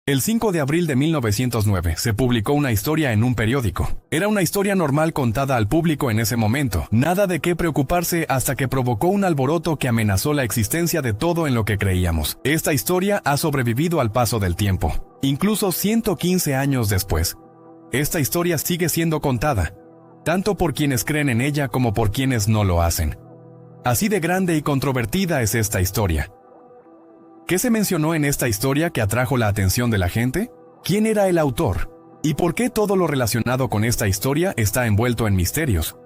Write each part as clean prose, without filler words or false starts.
El 5 de abril de 1909 se publicó una historia en un periódico. Era una historia normal contada al público en ese momento, nada de qué preocuparse hasta que provocó un alboroto que amenazó la existencia de todo en lo que creíamos. Esta historia ha sobrevivido al paso del tiempo, incluso 115 años después. Esta historia sigue siendo contada, tanto por quienes creen en ella como por quienes no lo hacen. Así de grande y controvertida es esta historia. ¿Qué se mencionó en esta historia que atrajo la atención de la gente? ¿Quién era el autor? ¿Y por qué todo lo relacionado con esta historia está envuelto en misterios?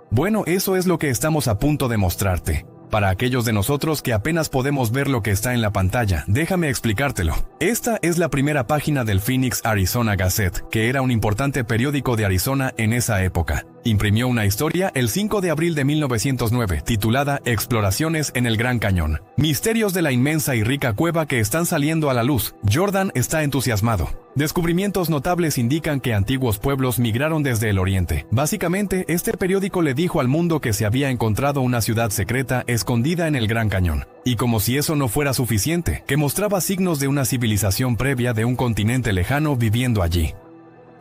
Bueno, eso es lo que estamos a punto de mostrarte. Para aquellos de nosotros que apenas podemos ver lo que está en la pantalla, déjame explicártelo. Esta es la primera página del Phoenix, Arizona Gazette, que era un importante periódico de Arizona en esa época. Imprimió una historia el 5 de abril de 1909, titulada Exploraciones en el Gran Cañón. Misterios de la inmensa y rica cueva que están saliendo a la luz. Jordan está entusiasmado. Descubrimientos notables indican que antiguos pueblos migraron desde el oriente. Básicamente, este periódico le dijo al mundo que se había encontrado una ciudad secreta escondida en el Gran Cañón. Y como si eso no fuera suficiente, que mostraba signos de una civilización previa de un continente lejano viviendo allí.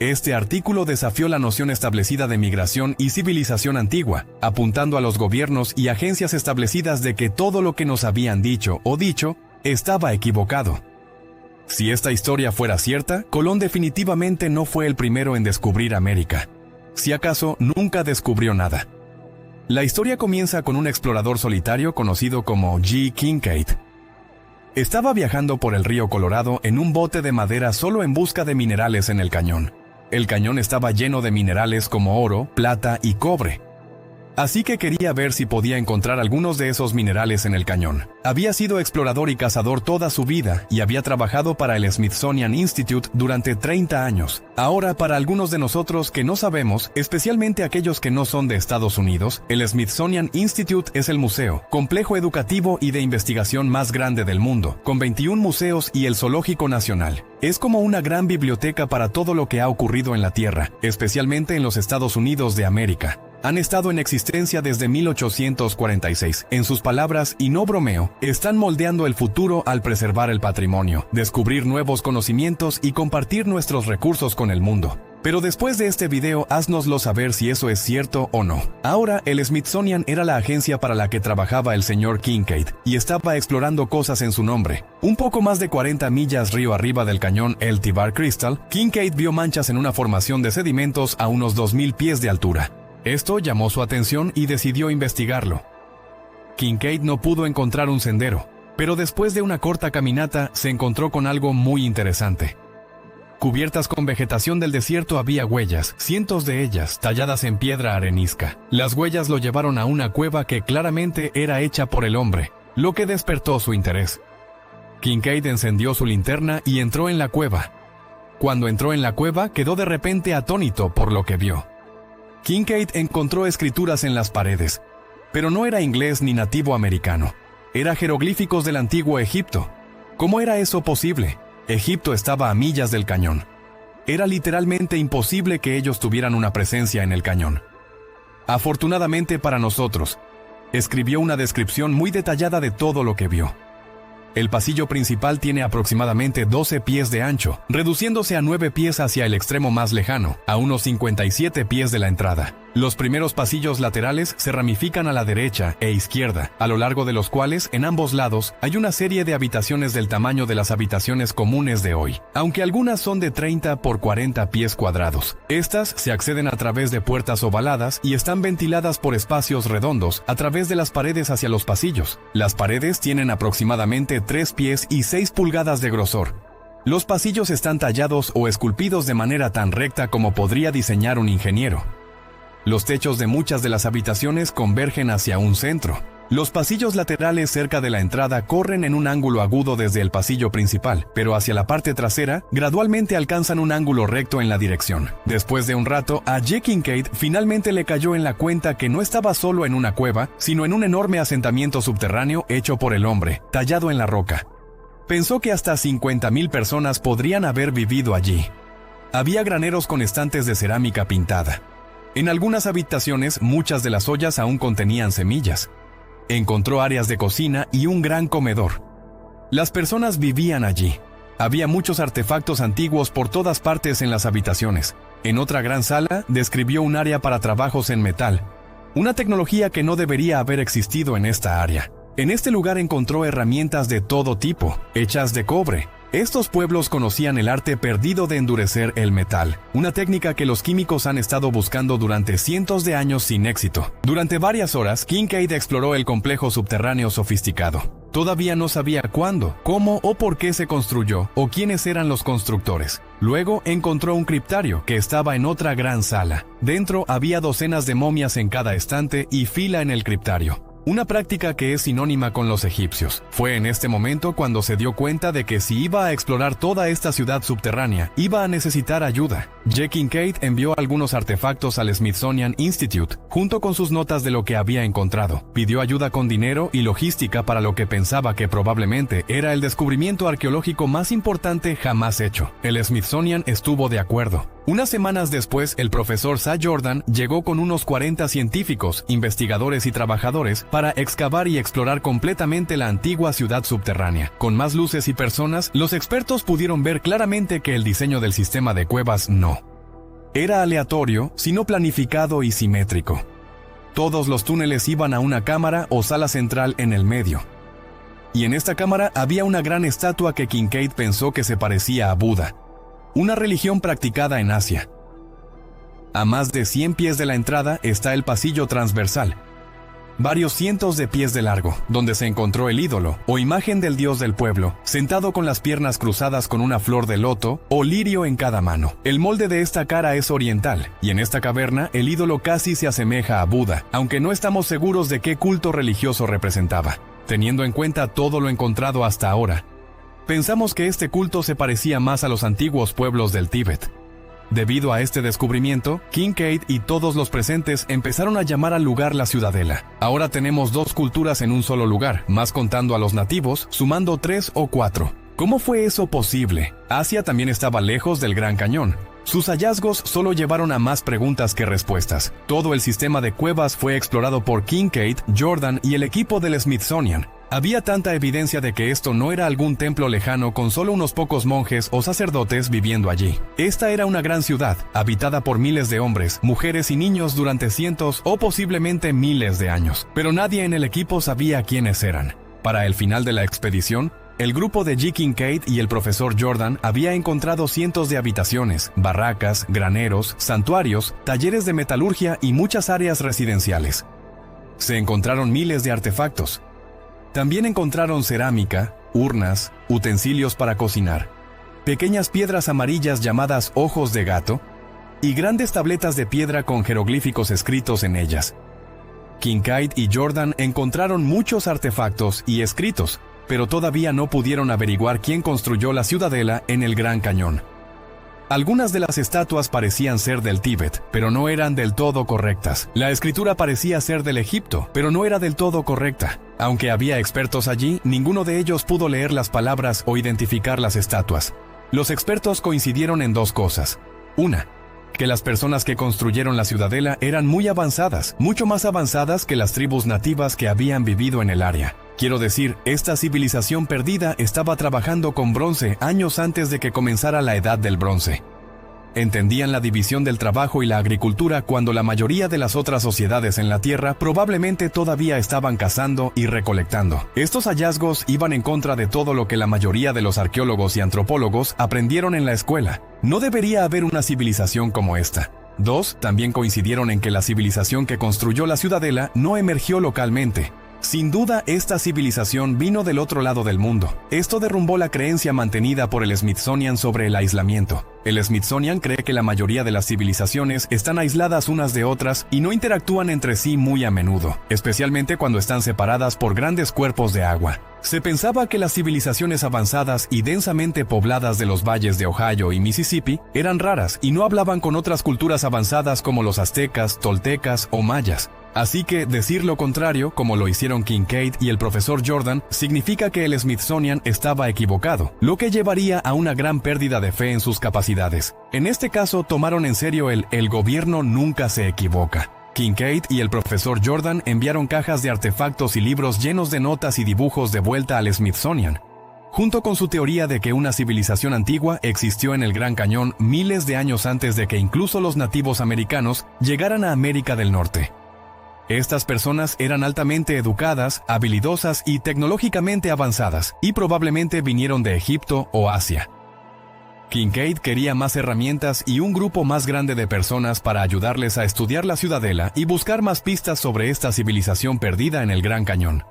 Este artículo desafió la noción establecida de migración y civilización antigua, apuntando a los gobiernos y agencias establecidas de que todo lo que nos habían dicho estaba equivocado. Si esta historia fuera cierta, Colón definitivamente no fue el primero en descubrir América. Si acaso, nunca descubrió nada. La historia comienza con un explorador solitario conocido como G. Kincaid. Estaba viajando por el río Colorado en un bote de madera solo en busca de minerales en el cañón. El cañón estaba lleno de minerales como oro, plata y cobre. Así que quería ver si podía encontrar algunos de esos minerales en el cañón. Había sido explorador y cazador toda su vida y había trabajado para el Smithsonian Institute durante 30 años. Ahora, para algunos de nosotros que no sabemos, especialmente aquellos que no son de Estados Unidos, el Smithsonian Institute es el museo, complejo educativo y de investigación más grande del mundo, con 21 museos y el Zoológico Nacional. Es como una gran biblioteca para todo lo que ha ocurrido en la Tierra, especialmente en los Estados Unidos de América. Han estado en existencia desde 1846. En sus palabras, y no bromeo, están moldeando el futuro al preservar el patrimonio, descubrir nuevos conocimientos y compartir nuestros recursos con el mundo. Pero después de este video, haznoslo saber si eso es cierto o no. Ahora, el Smithsonian era la agencia para la que trabajaba el señor Kincaid, y estaba explorando cosas en su nombre. Un poco más de 40 millas río arriba del cañón El Bar Crystal, Kincaid vio manchas en una formación de sedimentos a unos 2000 pies de altura. Esto llamó su atención y decidió investigarlo. Kincaid no pudo encontrar un sendero, pero después de una corta caminata se encontró con algo muy interesante. Cubiertas con vegetación del desierto había huellas, cientos de ellas, talladas en piedra arenisca. Las huellas lo llevaron a una cueva que claramente era hecha por el hombre, lo que despertó su interés. Kincaid encendió su linterna y entró en la cueva. Cuando entró en la cueva, quedó de repente atónito por lo que vio. Kincaid encontró escrituras en las paredes, pero no era inglés ni nativo americano. Era jeroglíficos del antiguo Egipto. ¿Cómo era eso posible? Egipto estaba a millas del cañón. Era literalmente imposible que ellos tuvieran una presencia en el cañón. Afortunadamente para nosotros, escribió una descripción muy detallada de todo lo que vio. El pasillo principal tiene aproximadamente 12 pies de ancho, reduciéndose a 9 pies hacia el extremo más lejano, a unos 57 pies de la entrada. Los primeros pasillos laterales se ramifican a la derecha e izquierda, a lo largo de los cuales, en ambos lados, hay una serie de habitaciones del tamaño de las habitaciones comunes de hoy, aunque algunas son de 30 por 40 pies cuadrados. Estas se acceden a través de puertas ovaladas y están ventiladas por espacios redondos a través de las paredes hacia los pasillos. Las paredes tienen aproximadamente 3 pies y 6 pulgadas de grosor. Los pasillos están tallados o esculpidos de manera tan recta como podría diseñar un ingeniero. Los techos de muchas de las habitaciones convergen hacia un centro. Los pasillos laterales cerca de la entrada corren en un ángulo agudo desde el pasillo principal, pero hacia la parte trasera, gradualmente alcanzan un ángulo recto en la dirección. Después de un rato, a G. Kincaid finalmente le cayó en la cuenta que no estaba solo en una cueva, sino en un enorme asentamiento subterráneo hecho por el hombre, tallado en la roca. Pensó que hasta 50,000 personas podrían haber vivido allí. Había graneros con estantes de cerámica pintada. En algunas habitaciones, muchas de las ollas aún contenían semillas. Encontró áreas de cocina y un gran comedor. Las personas vivían allí. Había muchos artefactos antiguos por todas partes en las habitaciones. En otra gran sala, describió un área para trabajos en metal, una tecnología que no debería haber existido en esta área. En este lugar encontró herramientas de todo tipo, hechas de cobre. Estos pueblos conocían el arte perdido de endurecer el metal, una técnica que los químicos han estado buscando durante cientos de años sin éxito. Durante varias horas, Kincaid exploró el complejo subterráneo sofisticado. Todavía no sabía cuándo, cómo o por qué se construyó o quiénes eran los constructores. Luego encontró un criptario que estaba en otra gran sala. Dentro había docenas de momias en cada estante y fila en el criptario. Una práctica que es sinónima con los egipcios. Fue en este momento cuando se dio cuenta de que si iba a explorar toda esta ciudad subterránea, iba a necesitar ayuda. J. Kincaid envió algunos artefactos al Smithsonian Institute, junto con sus notas de lo que había encontrado. Pidió ayuda con dinero y logística para lo que pensaba que probablemente era el descubrimiento arqueológico más importante jamás hecho. El Smithsonian estuvo de acuerdo. Unas semanas después, el profesor Cy Jordan llegó con unos 40 científicos, investigadores y trabajadores para excavar y explorar completamente la antigua ciudad subterránea. Con más luces y personas, los expertos pudieron ver claramente que el diseño del sistema de cuevas no era aleatorio, sino planificado y simétrico. Todos los túneles iban a una cámara o sala central en el medio. Y en esta cámara había una gran estatua que Kincaid pensó que se parecía a Buda, una religión practicada en Asia. A más de 100 pies de la entrada está el pasillo transversal, varios cientos de pies de largo, donde se encontró el ídolo, o imagen del dios del pueblo, sentado con las piernas cruzadas con una flor de loto o lirio en cada mano. El molde de esta cara es oriental, y en esta caverna el ídolo casi se asemeja a Buda, aunque no estamos seguros de qué culto religioso representaba. Teniendo en cuenta todo lo encontrado hasta ahora, pensamos que este culto se parecía más a los antiguos pueblos del Tíbet. Debido a este descubrimiento, Kincaid y todos los presentes empezaron a llamar al lugar la Ciudadela. Ahora tenemos 2 culturas en un solo lugar, más contando a los nativos, sumando 3 o 4. ¿Cómo fue eso posible? Asia también estaba lejos del Gran Cañón. Sus hallazgos solo llevaron a más preguntas que respuestas. Todo el sistema de cuevas fue explorado por Kincaid, Jordan y el equipo del Smithsonian. Había tanta evidencia de que esto no era algún templo lejano con solo unos pocos monjes o sacerdotes viviendo allí. Esta era una gran ciudad, habitada por miles de hombres, mujeres y niños durante cientos o posiblemente miles de años. Pero nadie en el equipo sabía quiénes eran. Para el final de la expedición, el grupo de J. Kincaid y el profesor Jordan había encontrado cientos de habitaciones, barracas, graneros, santuarios, talleres de metalurgia y muchas áreas residenciales. Se encontraron miles de artefactos. También encontraron cerámica, urnas, utensilios para cocinar, pequeñas piedras amarillas llamadas ojos de gato, y grandes tabletas de piedra con jeroglíficos escritos en ellas. Kincaid y Jordan encontraron muchos artefactos y escritos, pero todavía no pudieron averiguar quién construyó la ciudadela en el Gran Cañón. Algunas de las estatuas parecían ser del Tíbet, pero no eran del todo correctas. La escritura parecía ser del Egipto, pero no era del todo correcta. Aunque había expertos allí, ninguno de ellos pudo leer las palabras o identificar las estatuas. Los expertos coincidieron en 2 cosas. Una, que las personas que construyeron la ciudadela eran muy avanzadas, mucho más avanzadas que las tribus nativas que habían vivido en el área. Quiero decir, esta civilización perdida estaba trabajando con bronce años antes de que comenzara la Edad del Bronce. Entendían la división del trabajo y la agricultura cuando la mayoría de las otras sociedades en la Tierra probablemente todavía estaban cazando y recolectando. Estos hallazgos iban en contra de todo lo que la mayoría de los arqueólogos y antropólogos aprendieron en la escuela. No debería haber una civilización como esta. 2, también coincidieron en que la civilización que construyó la ciudadela no emergió localmente. Sin duda, esta civilización vino del otro lado del mundo. Esto derrumbó la creencia mantenida por el Smithsonian sobre el aislamiento. El Smithsonian cree que la mayoría de las civilizaciones están aisladas unas de otras y no interactúan entre sí muy a menudo, especialmente cuando están separadas por grandes cuerpos de agua. Se pensaba que las civilizaciones avanzadas y densamente pobladas de los valles de Ohio y Mississippi eran raras y no hablaban con otras culturas avanzadas como los aztecas, toltecas o mayas. Así que decir lo contrario, como lo hicieron Kincaid y el profesor Jordan, significa que el Smithsonian estaba equivocado, lo que llevaría a una gran pérdida de fe en sus capacidades. En este caso, tomaron en serio el gobierno nunca se equivoca. Kincaid y el profesor Jordan enviaron cajas de artefactos y libros llenos de notas y dibujos de vuelta al Smithsonian. junto con su teoría de que una civilización antigua existió en el Gran Cañón miles de años antes de que incluso los nativos americanos llegaran a América del Norte. Estas personas eran altamente educadas, habilidosas y tecnológicamente avanzadas, y probablemente vinieron de Egipto o Asia. Kincaid quería más herramientas y un grupo más grande de personas para ayudarles a estudiar la ciudadela y buscar más pistas sobre esta civilización perdida en el Gran Cañón.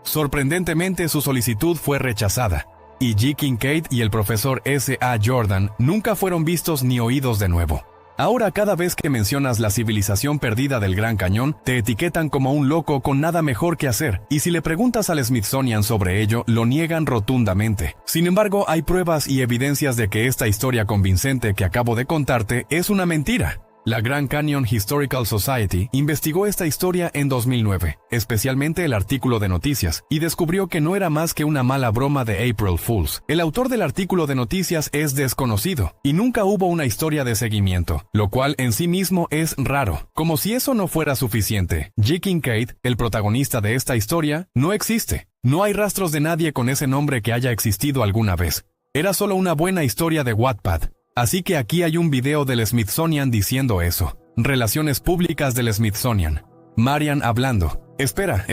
Sorprendentemente, su solicitud fue rechazada, y G. Kincaid y el profesor S. A. Jordan nunca fueron vistos ni oídos de nuevo. Ahora, cada vez que mencionas la civilización perdida del Gran Cañón, te etiquetan como un loco con nada mejor que hacer, y si le preguntas al Smithsonian sobre ello, lo niegan rotundamente. Sin embargo, hay pruebas y evidencias de que esta historia convincente que acabo de contarte es una mentira. La Grand Canyon Historical Society investigó esta historia en 2009, especialmente el artículo de noticias, y descubrió que no era más que una mala broma de April Fools. El autor del artículo de noticias es desconocido, y nunca hubo una historia de seguimiento, lo cual en sí mismo es raro. Como si eso no fuera suficiente, G. Kincaid, el protagonista de esta historia, no existe. No hay rastros de nadie con ese nombre que haya existido alguna vez. Era solo una buena historia de Wattpad. Así que aquí hay un video del Smithsonian diciendo eso. Relaciones públicas del Smithsonian. Marian hablando. Espera.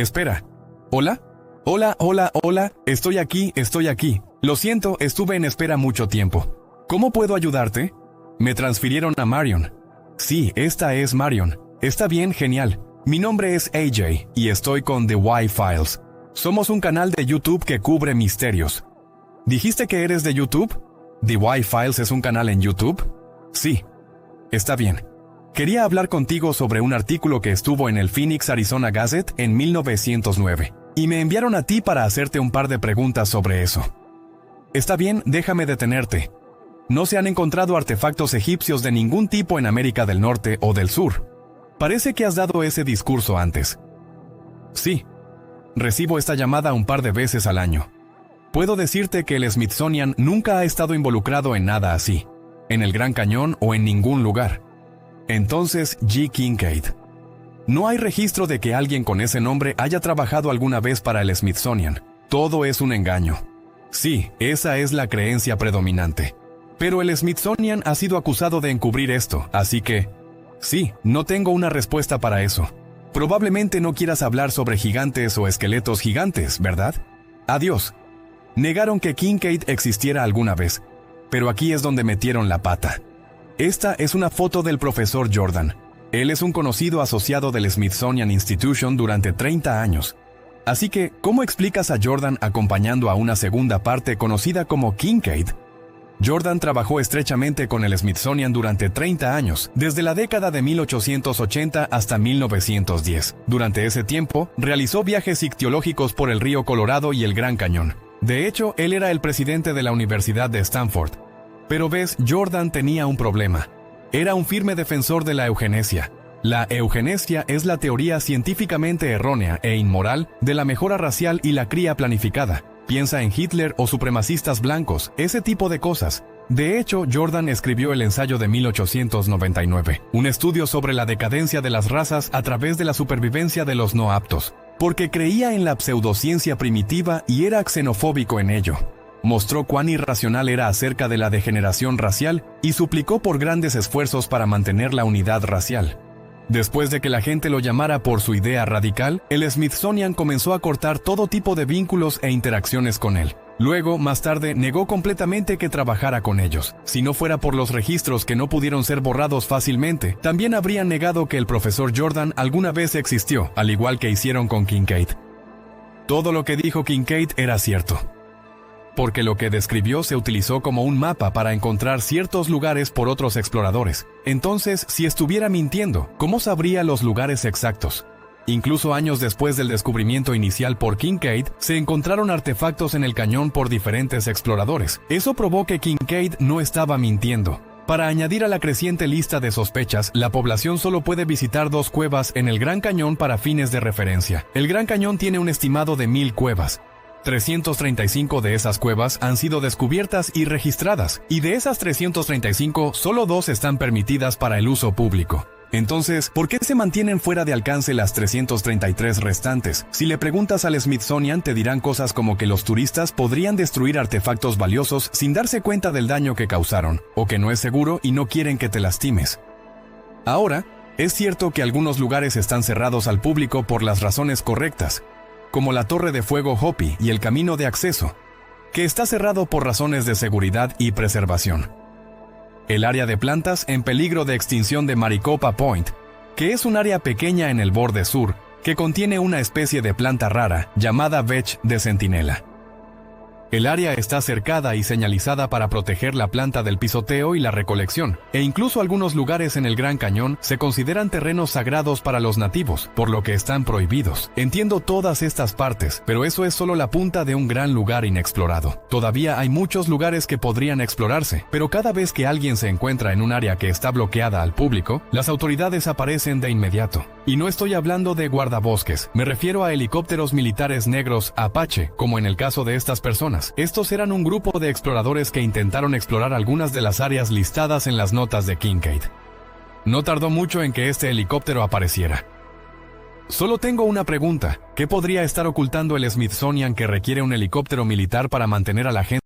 ¿Hola? Hola, estoy aquí. Lo siento, estuve en espera mucho tiempo. ¿Cómo puedo ayudarte? Me transfirieron a Marion. Sí, esta es Marion. Está bien, genial. Mi nombre es AJ, y estoy con The Y-Files. Somos un canal de YouTube que cubre misterios. ¿Dijiste que eres de YouTube? ¿The Y-Files es un canal en YouTube? Sí. Está bien. Quería hablar contigo sobre un artículo que estuvo en el Phoenix, Arizona Gazette en 1909, y me enviaron a ti para hacerte un par de preguntas sobre eso. Está bien, déjame detenerte. No se han encontrado artefactos egipcios de ningún tipo en América del Norte o del Sur. Parece que has dado ese discurso antes. Sí. Recibo esta llamada un par de veces al año. Puedo decirte que el Smithsonian nunca ha estado involucrado en nada así, en el Gran Cañón o en ningún lugar. Entonces, G. Kincaid. No hay registro de que alguien con ese nombre haya trabajado alguna vez para el Smithsonian. Todo es un engaño. Sí, esa es la creencia predominante. Pero el Smithsonian ha sido acusado de encubrir esto, así que... Sí, no tengo una respuesta para eso. Probablemente no quieras hablar sobre gigantes o esqueletos gigantes, ¿verdad? Adiós. Negaron que Kincaid existiera alguna vez, pero aquí es donde metieron la pata. Esta es una foto del profesor Jordan. Él es un conocido asociado del Smithsonian Institution durante 30 años. Así que, ¿cómo explicas a Jordan acompañando a una segunda parte conocida como Kincaid? Jordan trabajó estrechamente con el Smithsonian durante 30 años, desde la década de 1880 hasta 1910. Durante ese tiempo, realizó viajes ictiológicos por el río Colorado y el Gran Cañón. De hecho, él era el presidente de la Universidad de Stanford. Pero ves, Jordan tenía un problema. Era un firme defensor de la eugenesia. La eugenesia es la teoría científicamente errónea e inmoral de la mejora racial y la cría planificada. Piensa en Hitler o supremacistas blancos, ese tipo de cosas. De hecho, Jordan escribió el ensayo de 1899, un estudio sobre la decadencia de las razas a través de la supervivencia de los no aptos, porque creía en la pseudociencia primitiva y era xenofóbico en ello. Mostró cuán irracional era acerca de la degeneración racial y suplicó por grandes esfuerzos para mantener la unidad racial. Después de que la gente lo llamara por su idea radical, el Smithsonian comenzó a cortar todo tipo de vínculos e interacciones con él. Luego, más tarde, negó completamente que trabajara con ellos. Si no fuera por los registros que no pudieron ser borrados fácilmente, también habrían negado que el profesor Jordan alguna vez existió, al igual que hicieron con Kincaid. Todo lo que dijo Kincaid era cierto, porque lo que describió se utilizó como un mapa para encontrar ciertos lugares por otros exploradores. Entonces, si estuviera mintiendo, ¿cómo sabría los lugares exactos? Incluso años después del descubrimiento inicial por Kincaid, se encontraron artefactos en el cañón por diferentes exploradores. Eso probó que Kincaid no estaba mintiendo. Para añadir a la creciente lista de sospechas, la población solo puede visitar 2 cuevas en el Gran Cañón para fines de referencia. El Gran Cañón tiene un estimado de 1000 cuevas. 335 de esas cuevas han sido descubiertas y registradas, y de esas 335, solo 2 están permitidas para el uso público. Entonces, ¿por qué se mantienen fuera de alcance las 333 restantes? Si le preguntas al Smithsonian, te dirán cosas como que los turistas podrían destruir artefactos valiosos sin darse cuenta del daño que causaron, o que no es seguro y no quieren que te lastimes. Ahora, es cierto que algunos lugares están cerrados al público por las razones correctas, como la Torre de Fuego Hopi y el camino de acceso, que está cerrado por razones de seguridad y preservación. El área de plantas en peligro de extinción de Maricopa Point, que es un área pequeña en el borde sur, que contiene una especie de planta rara llamada Vetch de centinela. El área está cercada y señalizada para proteger la planta del pisoteo y la recolección, e incluso algunos lugares en el Gran Cañón se consideran terrenos sagrados para los nativos, por lo que están prohibidos. Entiendo todas estas partes, pero eso es solo la punta de un gran lugar inexplorado. Todavía hay muchos lugares que podrían explorarse, pero cada vez que alguien se encuentra en un área que está bloqueada al público, las autoridades aparecen de inmediato. Y no estoy hablando de guardabosques, me refiero a helicópteros militares negros Apache, como en el caso de estas personas. Estos eran un grupo de exploradores que intentaron explorar algunas de las áreas listadas en las notas de Kincaid. No tardó mucho en que este helicóptero apareciera. Solo tengo una pregunta: ¿qué podría estar ocultando el Smithsonian que requiere un helicóptero militar para mantener a la gente